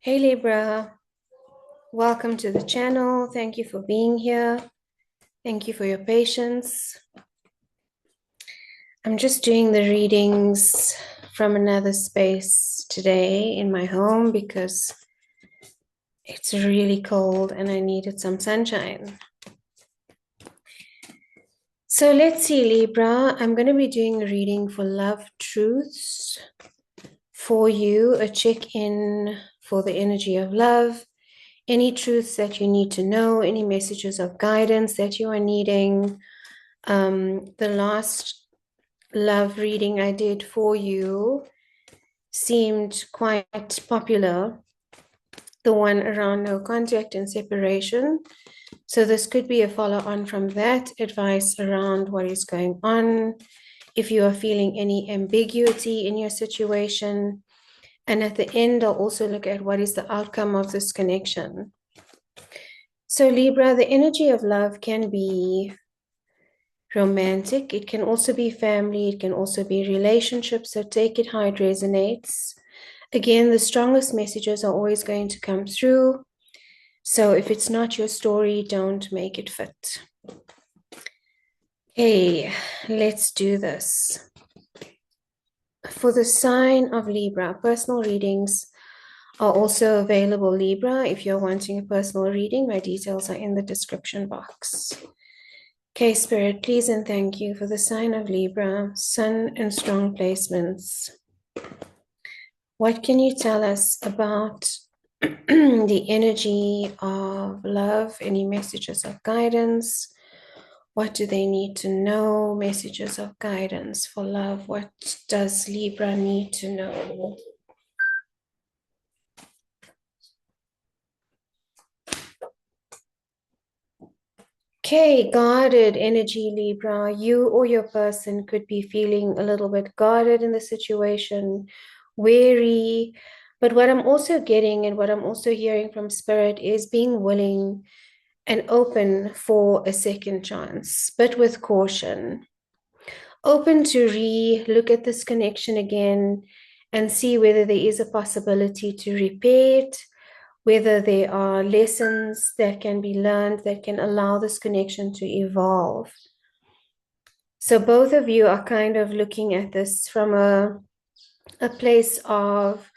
Hey Libra, welcome to the channel. Thank you for being here. Thank you for your patience. I'm just doing the readings from another space today in my home because it's really cold and I needed some sunshine. So let's see, Libra. I'm going to be doing a reading for love truths for you, a check-in for the energy of love. Any truths that you need to know, any messages of guidance that you are needing. The last love reading I did for you seemed quite popular, the one around no contact and separation. So this could be a follow-on from that, advice around what is going on, if you are feeling any ambiguity in your situation. And at the end, I'll also look at what is the outcome of this connection. So Libra, the energy of love can be romantic. It can also be family. It can also be relationships. So take it how it resonates. Again, the strongest messages are always going to come through. So if it's not your story, don't make it fit. Okay, let's do this. For the sign of Libra, personal readings are also available, Libra. If you're wanting a personal reading, my details are in the description box. Okay, Spirit, please and thank you for the sign of Libra, Sun and strong placements. What can you tell us about the energy of love? Any messages of guidance? What do they need to know? Messages of guidance for love. What does Libra need to know? Okay, guarded energy, Libra. You or your person could be feeling a little bit guarded in the situation, wary. But what I'm also getting and what I'm also hearing from Spirit is being willing and open for a second chance, but with caution. Open to look at this connection again and see whether there is a possibility to repair it, whether there are lessons that can be learned that can allow this connection to evolve. So both of you are kind of looking at this from a place of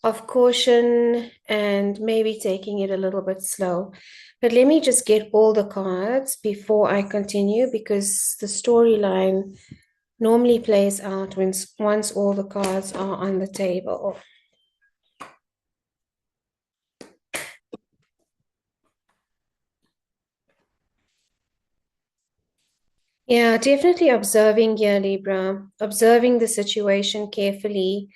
caution and maybe taking it a little bit slow. But let me just get all the cards before I continue, because the storyline normally plays out once all the cards are on the table. Yeah, definitely observing here, Libra, observing the situation carefully,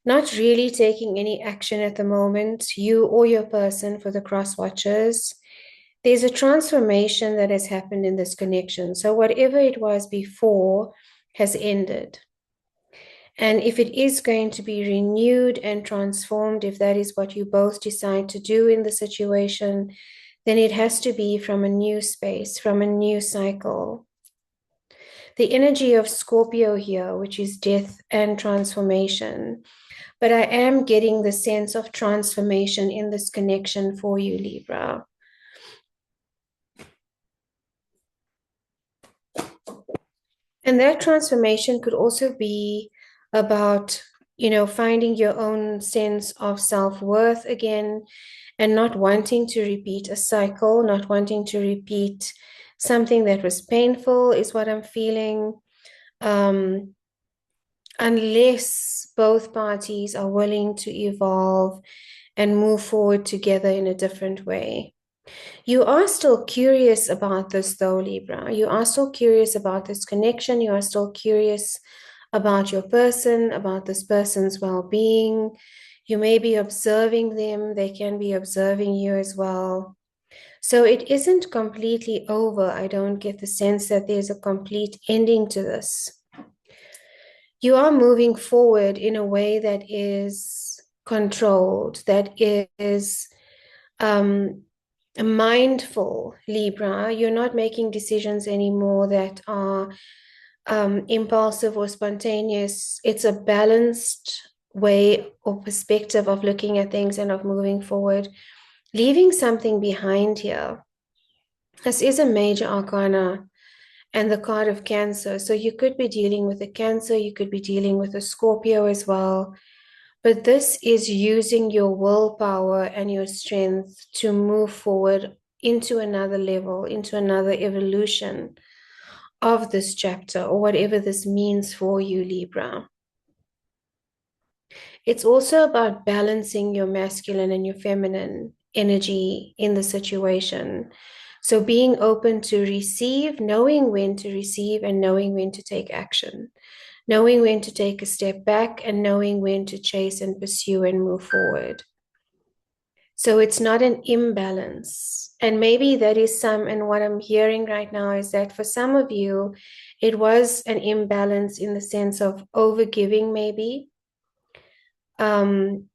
not really taking any action at the moment, you or your person, for the cross watchers. There's a transformation that has happened in this connection. So whatever it was before has ended. And if it is going to be renewed and transformed, if that is what you both decide to do in the situation, then it has to be from a new space, from a new cycle. The energy of Scorpio here, which is death and transformation. But I am getting the sense of transformation in this connection for you, Libra. And that transformation could also be about, finding your own sense of self-worth again and not wanting to repeat a cycle, not wanting to repeat something that was painful, is what I'm feeling. Unless both parties are willing to evolve and move forward together in a different way. You are still curious about this, though, Libra. You are still curious about this connection. You are still curious about your person, about this person's well-being. You may be observing them. They can be observing you as well. So it isn't completely over. I don't get the sense that there's a complete ending to this. You are moving forward in a way that is controlled, that is mindful, Libra. You're not making decisions anymore that are impulsive or spontaneous. It's a balanced way or perspective of looking at things and of moving forward, leaving something behind here. This is a major arcana and the card of Cancer. So you could be dealing with a Cancer, you could be dealing with a Scorpio as well. But this is using your willpower and your strength to move forward into another level, into another evolution of this chapter, or whatever this means for you, Libra. It's also about balancing your masculine and your feminine energy in the situation. So being open to receive, knowing when to receive, and knowing when to take action, knowing when to take a step back, and knowing when to chase and pursue and move forward. So it's not an imbalance. And maybe that is and what I'm hearing right now is that for some of you, it was an imbalance in the sense of overgiving, maybe. And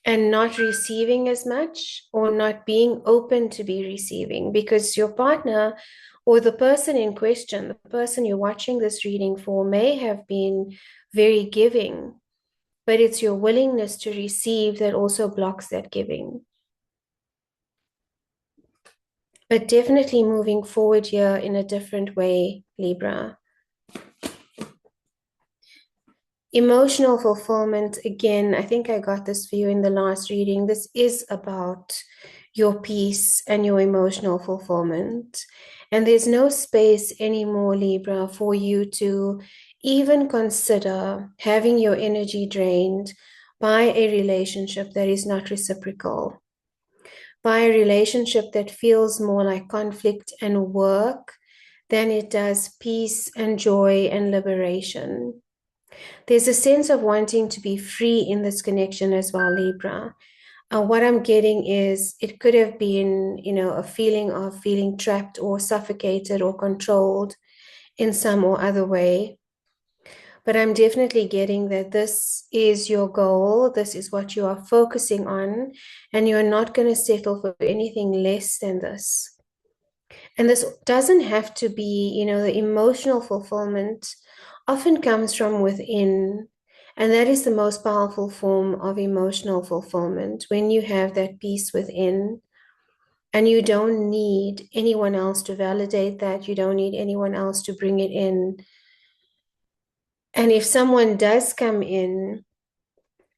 not receiving as much, or not being open to be receiving, because your partner or the person in question, the person you're watching this reading for, may have been very giving, but it's your willingness to receive that also blocks that giving. But definitely moving forward here in a different way, Libra. Emotional fulfillment, again, I think I got this for you in the last reading. This is about your peace and your emotional fulfillment. And there's no space anymore, Libra, for you to even consider having your energy drained by a relationship that is not reciprocal, by a relationship that feels more like conflict and work than it does peace and joy and liberation. There's a sense of wanting to be free in this connection as well, Libra. What I'm getting is it could have been, a feeling of feeling trapped or suffocated or controlled in some or other way. But I'm definitely getting that this is your goal. This is what you are focusing on, and you're not going to settle for anything less than this. And this doesn't have to be, the emotional fulfillment often comes from within. And that is the most powerful form of emotional fulfillment, when you have that peace within and you don't need anyone else to validate that. You don't need anyone else to bring it in. And if someone does come in,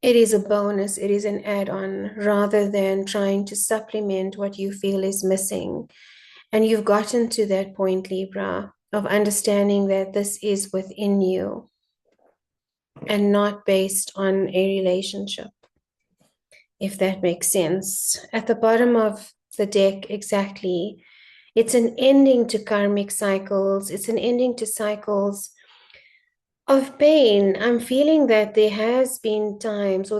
it is a bonus, it is an add-on, rather than trying to supplement what you feel is missing. And you've gotten to that point, Libra, of understanding that this is within you and not based on a relationship, if that makes sense. At the bottom of the deck, exactly, it's an ending to karmic cycles. It's an ending to cycles of pain. I'm feeling that there have been times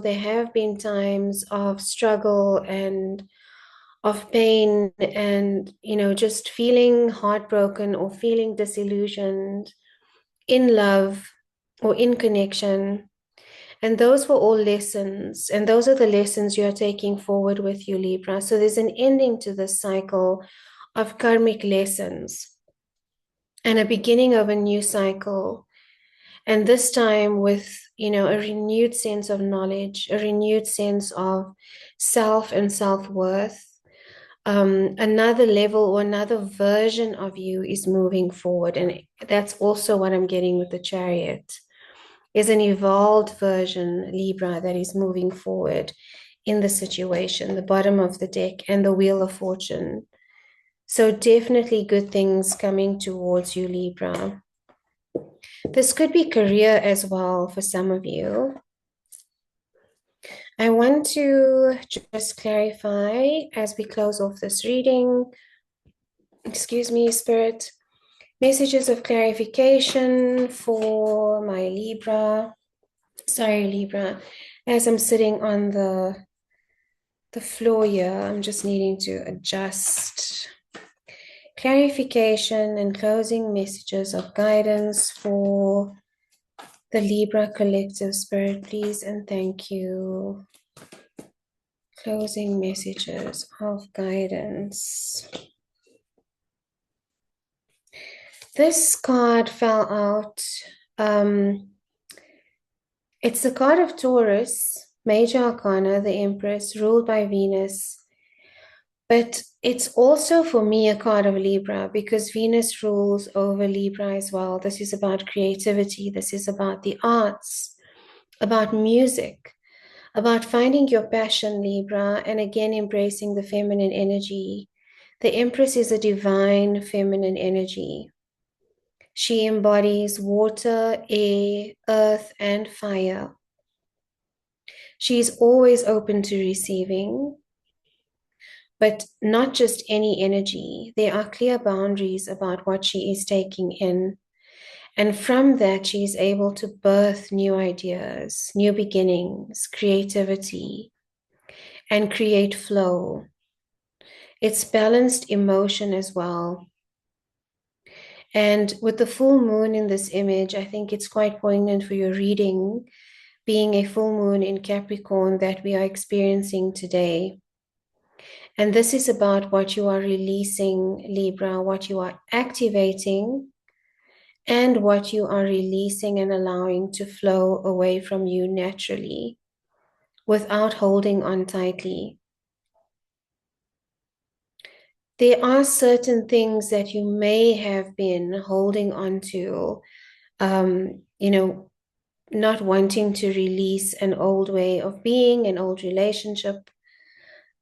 of struggle and of pain and, just feeling heartbroken or feeling disillusioned in love or in connection. And those were all lessons. And those are the lessons you're taking forward with you, Libra. So there's an ending to this cycle of karmic lessons and a beginning of a new cycle. And this time with, a renewed sense of knowledge, a renewed sense of self and self-worth. Another level or another version of you is moving forward. And that's also what I'm getting with the Chariot, is an evolved version, Libra, that is moving forward in the situation, the bottom of the deck, and the Wheel of Fortune. So definitely good things coming towards you, Libra. This could be career as well for some of you. I want to just clarify as we close off this reading. Excuse me, Spirit. Messages of clarification for my Libra. Sorry, Libra. As I'm sitting on the floor here, I'm just needing to adjust. Clarification and closing messages of guidance for the Libra collective, Spirit, please and thank you. Closing messages of guidance. This card fell out. It's the card of Taurus, major arcana, the Empress, ruled by Venus. But it's also for me a card of Libra because Venus rules over Libra as well. This is about creativity. This is about the arts, about music, about finding your passion, Libra, and again embracing the feminine energy. The Empress is a divine feminine energy. She embodies water, air, earth, and fire. She is always open to receiving, but not just any energy. There are clear boundaries about what she is taking in. And from that, she is able to birth new ideas, new beginnings, creativity, and create flow. It's balanced emotion as well. And with the full moon in this image, I think it's quite poignant for your reading, being a full moon in Capricorn that we are experiencing today. And this is about what you are releasing, Libra, what you are activating, and what you are releasing and allowing to flow away from you naturally without holding on tightly. There are certain things that you may have been holding on to, not wanting to release an old way of being, an old relationship,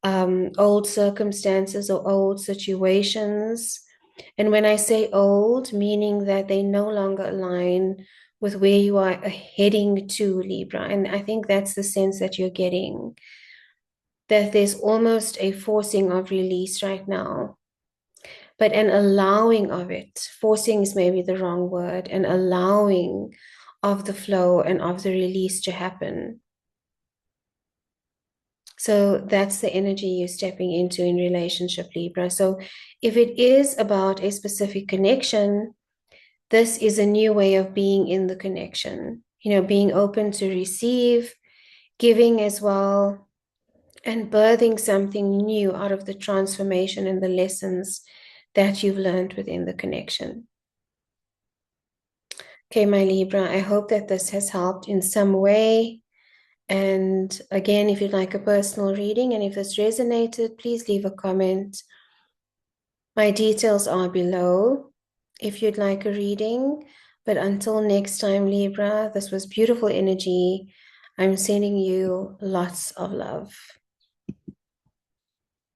old circumstances or old situations. And when I say old, meaning that they no longer align with where you are heading to, Libra. And I think that's the sense that you're getting, that there's almost a forcing of release right now, but an allowing of it. Forcing is maybe the wrong word, an allowing of the flow and of the release to happen. So that's the energy you're stepping into in relationship, Libra. So if it is about a specific connection, this is a new way of being in the connection, being open to receive, giving as well, and birthing something new out of the transformation and the lessons that you've learned within the connection. Okay, my Libra, I hope that this has helped in some way. And again, if you'd like a personal reading and if this resonated, please leave a comment. My details are below if you'd like a reading. But until next time, Libra, this was beautiful energy. I'm sending you lots of love.